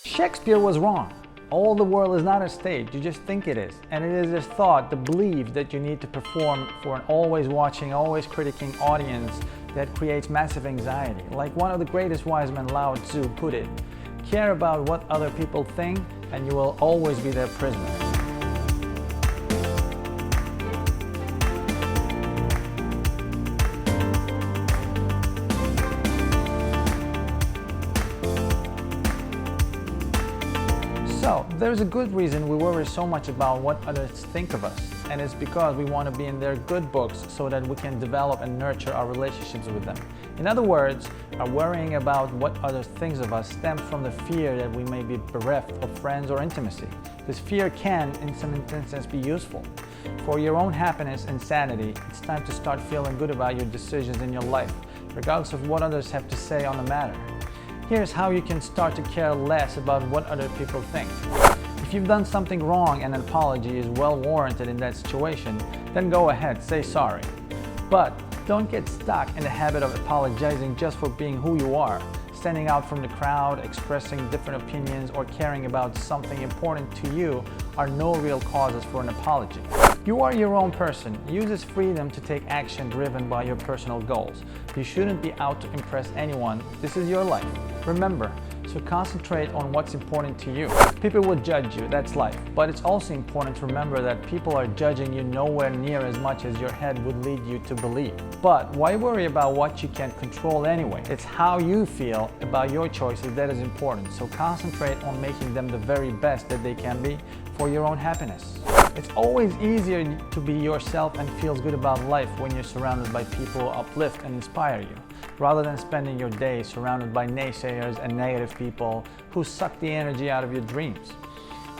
Shakespeare was wrong. All the world is not a stage, you just think it is. And it is this thought, the belief that you need to perform for an always watching, always critiquing audience that creates massive anxiety. Like one of the greatest wise men, Lao Tzu, put it, care about what other people think and you will always be their prisoner. So, there's a good reason we worry so much about what others think of us, and it's because we want to be in their good books so that we can develop and nurture our relationships with them. In other words, our worrying about what others think of us stems from the fear that we may be bereft of friends or intimacy. This fear can, in some instances, be useful. For your own happiness and sanity, it's time to start feeling good about your decisions in your life, regardless of what others have to say on the matter. Here's how you can start to care less about what other people think. If you've done something wrong and an apology is well warranted in that situation, then go ahead, say sorry. But don't get stuck in the habit of apologizing just for being who you are, standing out from the crowd, expressing different opinions, or caring about something important to you are no real causes for an apology. You are your own person. Use this freedom to take action driven by your personal goals. You shouldn't be out to impress anyone. This is your life. Remember, so concentrate on what's important to you. People will judge you, that's life. But it's also important to remember that people are judging you nowhere near as much as your head would lead you to believe. But why worry about what you can't control anyway? It's how you feel about your choices that is important. So concentrate on making them the very best that they can be for your own happiness. It's always easier to be yourself and feels good about life when you're surrounded by people who uplift and inspire you, rather than spending your day surrounded by naysayers and negative people who suck the energy out of your dreams.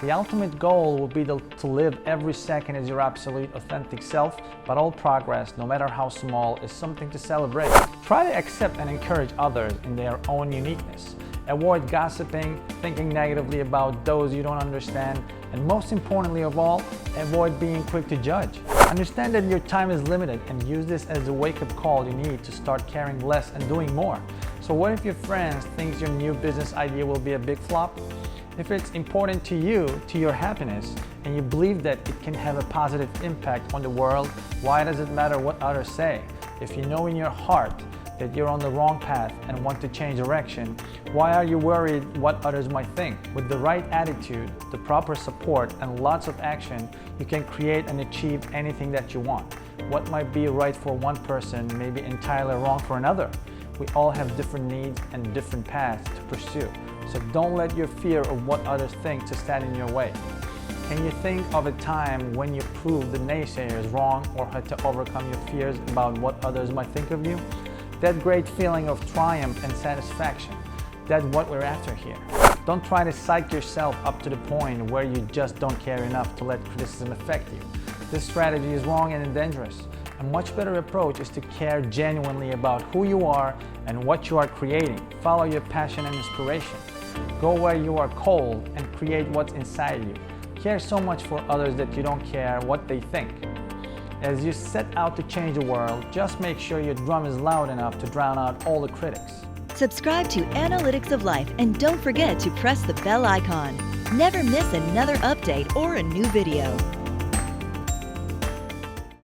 The ultimate goal will be to live every second as your absolute authentic self, but all progress, no matter how small, is something to celebrate. Try to accept and encourage others in their own uniqueness. Avoid gossiping, thinking negatively about those you don't understand, and most importantly of all, avoid being quick to judge. Understand that your time is limited and use this as a wake-up call you need to start caring less and doing more. So what if your friends think your new business idea will be a big flop? If it's important to you, to your happiness, and you believe that it can have a positive impact on the world, why does it matter what others say? If you know in your heart that you're on the wrong path and want to change direction, why are you worried what others might think? With the right attitude, the proper support, and lots of action, you can create and achieve anything that you want. What might be right for one person may be entirely wrong for another. We all have different needs and different paths to pursue, so don't let your fear of what others think to stand in your way. Can you think of a time when you proved the naysayers wrong or had to overcome your fears about what others might think of you? That great feeling of triumph and satisfaction, that's what we're after here. Don't try to psych yourself up to the point where you just don't care enough to let criticism affect you. This strategy is wrong and dangerous. A much better approach is to care genuinely about who you are and what you are creating. Follow your passion and inspiration. Go where you are cold and create what's inside you. Care so much for others that you don't care what they think. As you set out to change the world, just make sure your drum is loud enough to drown out all the critics. Subscribe to Analytics of Life and don't forget to press the bell icon. Never miss another update or a new video.